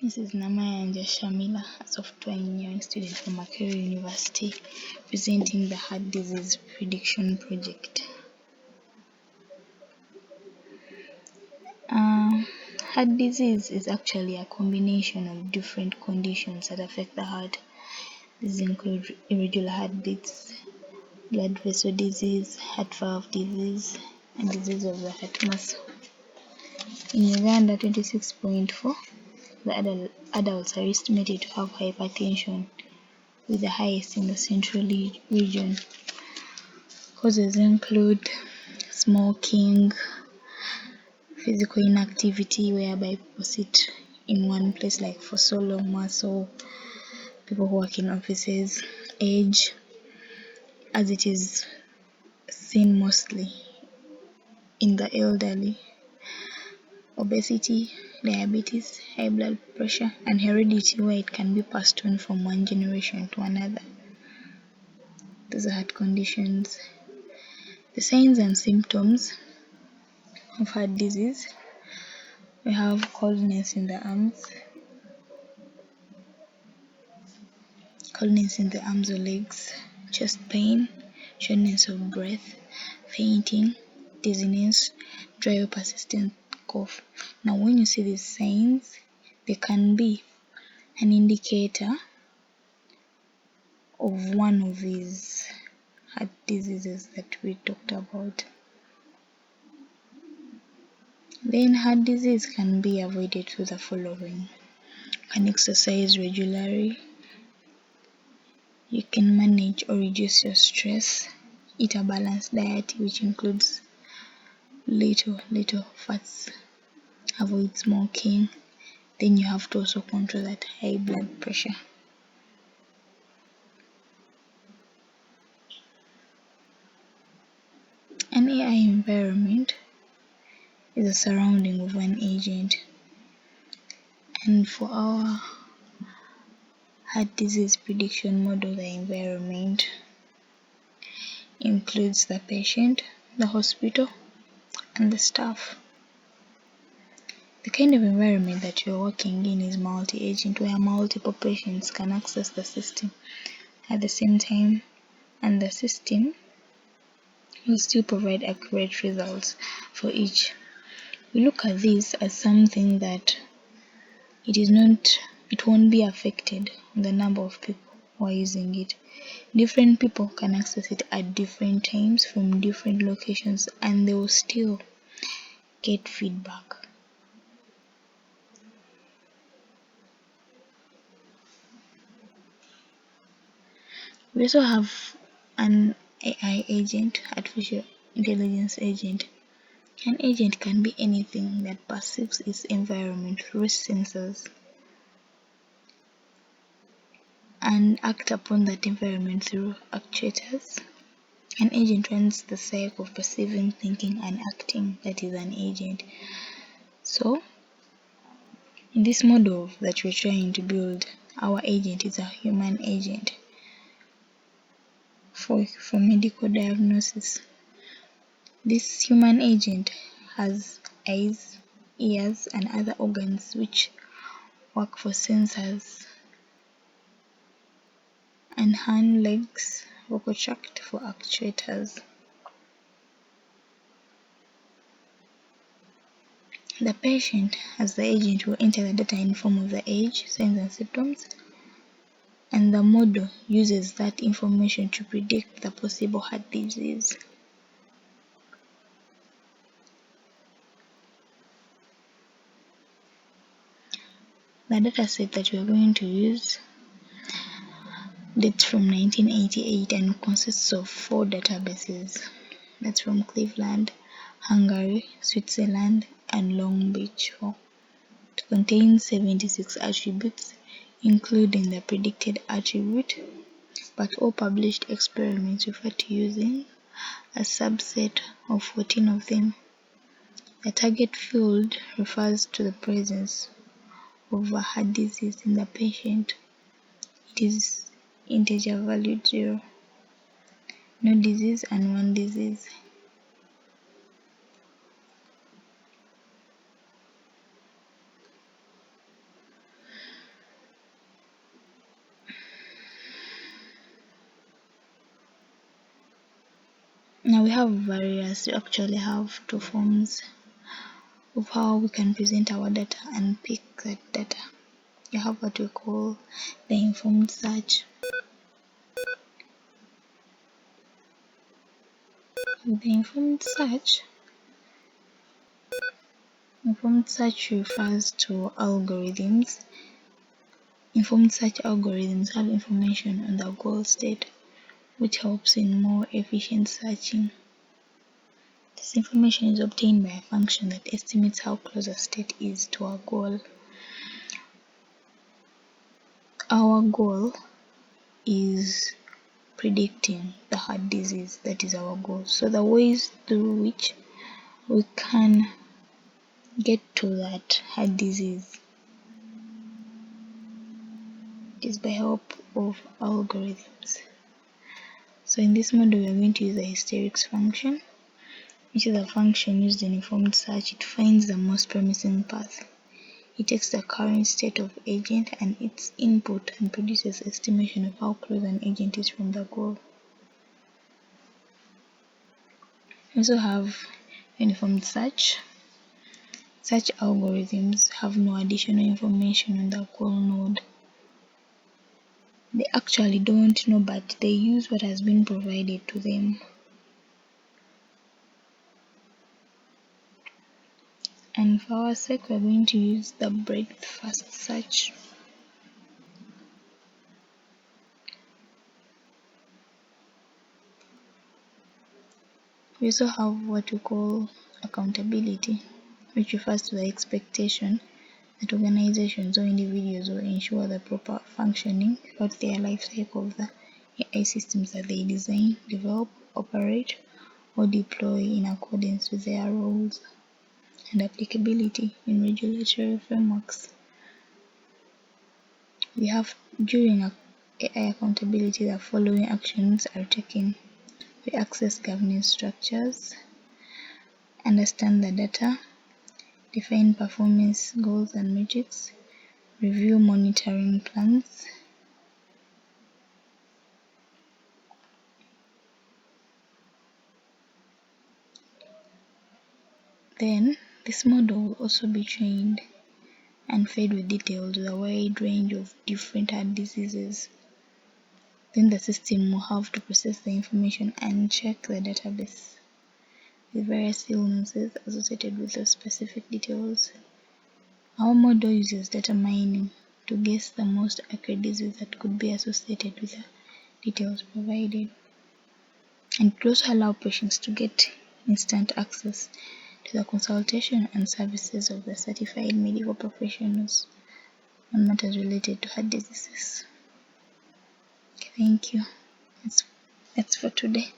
This is Namayanja Shamila, a software engineering student from Makerere University, presenting the heart disease prediction project. Heart disease is actually a combination of different conditions that affect the heart. These include irregular heartbeats, blood vessel disease, heart valve disease, and disease of the heart muscle. In Uganda, 26.4 the adults are estimated to have hypertension, with the highest in the central region. Causes include smoking, physical inactivity whereby people sit in one place like for so long, muscle, people who work in offices, age, as it is seen mostly in the elderly, obesity, diabetes, high blood pressure, and heredity, where it can be passed on from one generation to another. Those are heart conditions. The signs and symptoms of heart disease: we have coldness in the arms, or legs, chest pain, shortness of breath, fainting, dizziness, dry or persistent cough. Now, when you see these signs, they can be an indicator of one of these heart diseases that we talked about. Then heart disease can be avoided through the following: you can exercise regularly, you can manage or reduce your stress, eat a balanced diet which includes little fats, avoid smoking. Then you have to also control that high blood pressure. An AI environment is a surrounding of an agent, and for our heart disease prediction model, the environment includes the patient, the hospital, and the staff. The kind of environment that you're working in is multi-agent, where multiple patients can access the system at the same time, and the system will still provide accurate results for each. We look at this as something that it won't be affected on the number of people who are using it. Different people can access it at different times from different locations, and they will still get feedback. We also have an AI agent, artificial intelligence agent. An agent can be anything that perceives its environment through sensors and act upon that environment through actuators. An agent runs the cycle of perceiving, thinking, and acting. That is an agent. So, in this model that we're trying to build, our agent is a human agent for medical diagnosis. This human agent has eyes, ears, and other organs which work for sensors, and hand, legs, vocal tract for actuators. The patient, as the agent, will enter the data in form of the age, signs and symptoms, and the model uses that information to predict the possible heart disease. The dataset that we are going to use dates from 1988 and consists of 4 databases. That's from Cleveland, Hungary, Switzerland, and Long Beach. It contains 76 attributes, including the predicted attribute, but all published experiments refer to using a subset of 14 of them. The target field refers to the presence of a heart disease in the patient. It is integer valued 0, no disease, and 1 disease. Now we actually have two forms of how we can present our data and pick that data. You have what we call the informed search. With the informed search refers to algorithms. Informed search algorithms have information on the goal state, which helps in more efficient searching. This information is obtained by a function that estimates how close a state is to our goal. Our goal is predicting the heart disease. That is our goal. So the ways through which we can get to that heart disease is by help of algorithms. So in this model, we are going to use the hysterics function, which is a function used in informed search. It finds the most promising path. It takes the current state of agent and its input and produces estimation of how close an agent is from the goal. We also have informed search. Search algorithms have no additional information on the goal node. They actually don't know, but they use what has been provided to them. And for our sake, we're going to use the breadth first search. We also have what we call accountability, which refers to the expectation that organizations or individuals will ensure the proper functioning throughout their life cycle of the AI systems that they design, develop, operate, or deploy in accordance with their roles. And applicability in regulatory frameworks. We have during AI accountability, the following actions are taken. We access governance structures, understand the data, define performance goals and metrics, review monitoring plans, then this model will also be trained and fed with details with a wide range of different heart diseases. Then the system will have to process the information and check the database with various illnesses associated with those specific details. Our model uses data mining to guess the most accurate disease that could be associated with the details provided. And it also allows patients to get instant access to the consultation and services of the certified medical professionals on matters related to heart diseases. Okay, thank you. That's for today.